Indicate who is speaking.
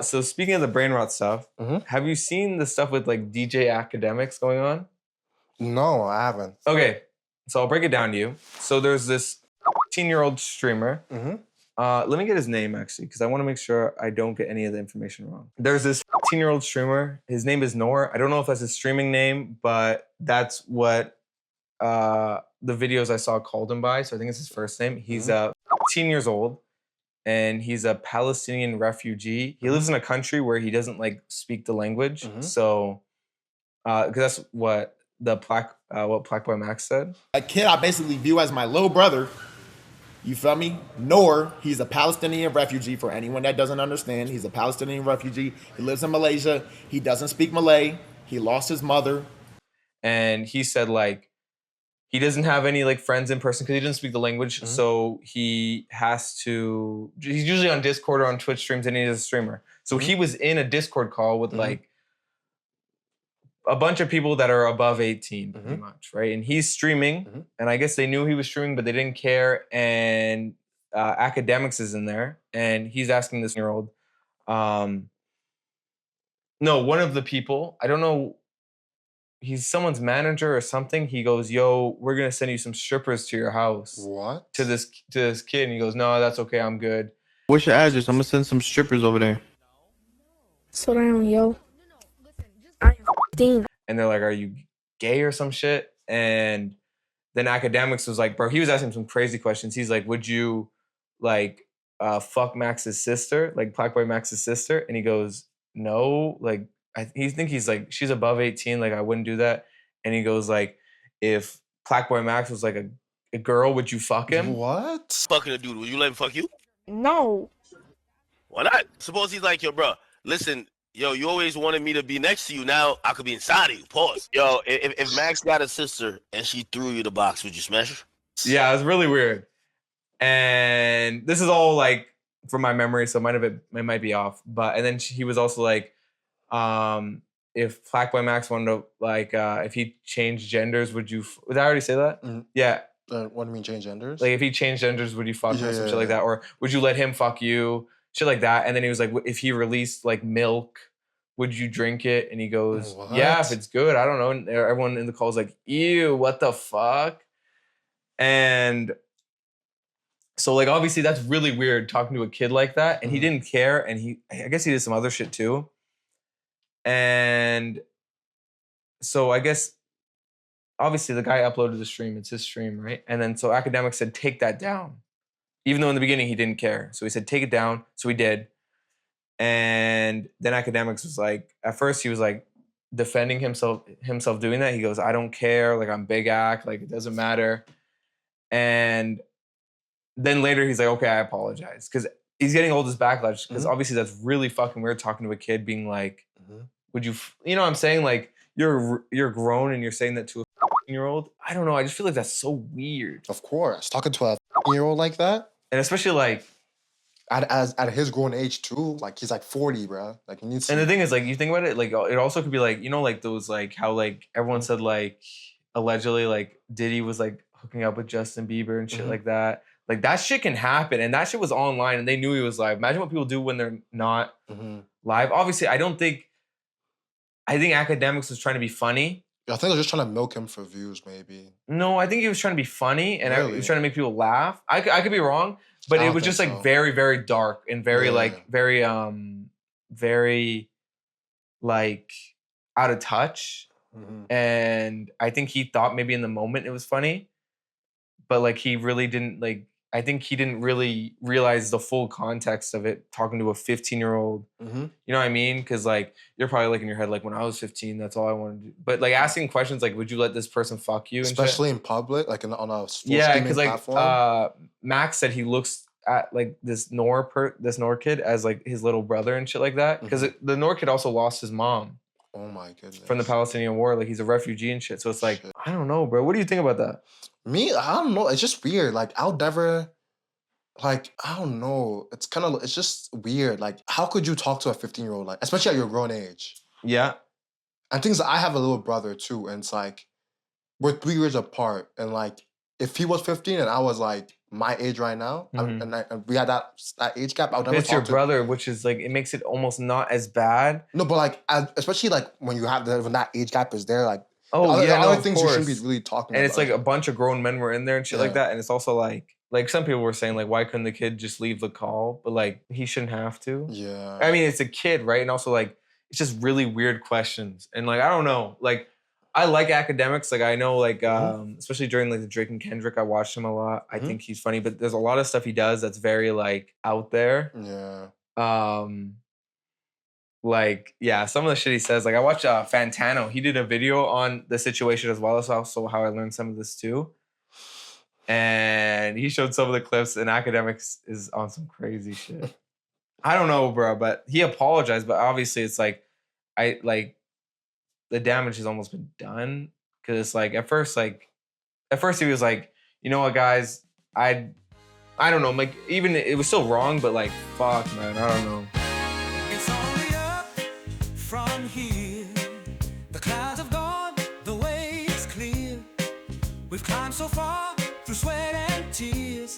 Speaker 1: So speaking of the brain rot stuff, have you seen the stuff with like DJ Academics going on?
Speaker 2: No, I haven't.
Speaker 1: Okay, so I'll break it down to you. So there's this 18-year-old streamer. Let me get his name actually, because I want to make sure I don't get any of the information wrong. There's this 18-year-old streamer. His name is Noor. I don't know if that's his streaming name, but that's what the videos I saw called him by. So I think it's his first name. He's 18 years old, and he's a Palestinian refugee. He lives in a country where he doesn't like speak the language. So, because that's what Black Boy Max said.
Speaker 3: A kid I basically view as my little brother. You feel me? Noor, he's a Palestinian refugee. For anyone that doesn't understand, he's a Palestinian refugee. He lives in Malaysia. He doesn't speak Malay. He lost his mother.
Speaker 1: And he said like he doesn't have any like friends in person because he doesn't speak the language. So he has to. He's usually on Discord or on Twitch streams, and he's a streamer. So he was in a Discord call with like a bunch of people that are above 18, pretty much, right? And he's streaming, and I guess they knew he was streaming, but they didn't care. And Akademiks is in there, and he's asking this year-old, no, one of the people, I don't know, he's someone's manager or something. He goes, "Yo, we're gonna send you some strippers to your house."
Speaker 2: What?
Speaker 1: To this kid, and he goes, "No, that's okay, I'm good."
Speaker 4: What's your address? I'm gonna send some strippers over there.
Speaker 5: Slow down, yo. I am 15.
Speaker 1: And they're like, "Are you gay or some shit?" And then Akademiks was like, bro, he was asking some crazy questions. He's like, "Would you like fuck Max's sister, like Black Boy Max's sister?" And he goes, "No, like he's like, she's above 18, like I wouldn't do that." And he goes like, "If Black Boy Max was like a girl, would you fuck him?"
Speaker 2: What?
Speaker 6: Fucking a dude, would you let him fuck you?
Speaker 5: No.
Speaker 6: Why not? Suppose he's like, yo, bro, listen, yo, you always wanted me to be next to you. Now I could be inside of you. Pause. Yo, if Max got a sister and she threw you the box, would you smash her?
Speaker 1: Yeah, it was really weird. And this is all like from my memory, so it might be off. But and then he was also like, if Black Boy Max wanted to like, if he changed genders, would you? Did I already say that? Yeah.
Speaker 2: What do you mean change genders?
Speaker 1: Like if he changed genders, would you fuck him or some shit like that? Or would you let him fuck you? Shit like that. And then he was like, if he released like milk, would you drink it? And he goes, yeah, if it's good. I don't know. And everyone in the call is like, ew, what the fuck? And so like obviously that's really weird talking to a kid like that. And he didn't care. And I guess he did some other shit too. And so I guess obviously the guy uploaded the stream. It's his stream, right? And then so Akademiks said, take that down. Even though in the beginning he didn't care. So he said, take it down. So he did. And then Akademiks was like, at first he was like defending himself doing that. He goes, I don't care. Like I'm big act. Like it doesn't matter. And then later he's like, okay, I apologize. Because he's getting all this backlash. Because obviously that's really fucking weird talking to a kid being like, would you, you know what I'm saying? Like you're grown and you're saying that to a 15-year-old. I don't know. I just feel like that's so weird.
Speaker 2: Of course. Talking to a 15-year-old like that?
Speaker 1: And especially like,
Speaker 2: at his grown age too, like he's like 40, bro. Like he needs.
Speaker 1: And the thing is, like you think about it, like it also could be like, you know, like those like how like everyone said like allegedly like Diddy was like hooking up with Justin Bieber and shit like that. Like that shit can happen, and that shit was online, and they knew he was live. Imagine what people do when they're not live. Obviously, I think Akademiks was trying to be funny.
Speaker 2: I think they're just trying to milk him for views, maybe.
Speaker 1: No, I think he was trying to be funny, and he was trying to make people laugh. I could be wrong. But it was just like very, very dark and very like very like out of touch. And I think he thought maybe in the moment it was funny, but like he really didn't like. I think he didn't really realize the full context of it talking to a 15-year-old. You know what I mean? Because like you're probably like in your head like when I was 15, that's all I wanted to do. But like asking questions like, would you let this person fuck you?
Speaker 2: Especially in public, like on a
Speaker 1: because like Max said he looks at like this Noor kid as like his little brother and shit like that. Because the Noor kid also lost his mom.
Speaker 2: Oh my goodness.
Speaker 1: From the Palestinian war, like he's a refugee and shit. So it's like I don't know, bro. What do you think about that?
Speaker 2: Me, I don't know. It's just weird. Like I'll never, like I don't know. It's just weird. Like how could you talk to a 15-year-old, like especially at your grown age?
Speaker 1: Yeah.
Speaker 2: And things I have a little brother too, and it's like we're 3 years apart, and like if he was 15 and I was like my age right now, and we had that age gap, I would never
Speaker 1: It's your
Speaker 2: talk to.
Speaker 1: brother, which is like it makes it almost not as bad.
Speaker 2: No, but like especially like when you have when that age gap is there, like
Speaker 1: Oh
Speaker 2: the
Speaker 1: yeah, no,
Speaker 2: other
Speaker 1: of
Speaker 2: things you shouldn't be
Speaker 1: course.
Speaker 2: really talking
Speaker 1: And
Speaker 2: about.
Speaker 1: it's like a bunch of grown men were in there and shit like
Speaker 2: Yeah.
Speaker 1: that. And it's also like some people were saying like, why couldn't the kid just leave the call? But like he shouldn't have to.
Speaker 2: Yeah.
Speaker 1: I mean, it's a kid, right? And also like it's just really weird questions. And like I don't know, like I like Academics. Like I know, like especially during like the Drake and Kendrick, I watched him a lot. I think he's funny, but there's a lot of stuff he does that's very like out there.
Speaker 2: Yeah.
Speaker 1: Like yeah, some of the shit he says. Like I watched Fantano. He did a video on the situation as well. That's also how I learned some of this too. And he showed some of the clips, and Academics is on some crazy shit. I don't know, bro, but he apologized. But obviously, it's like the damage has almost been done because it's like at first he was like, you know what, guys, I don't know, like even it was still wrong, but like fuck, man, I don't know.
Speaker 7: It's only up from here. The clouds have gone, the way is clear. We've climbed so far through sweat and tears.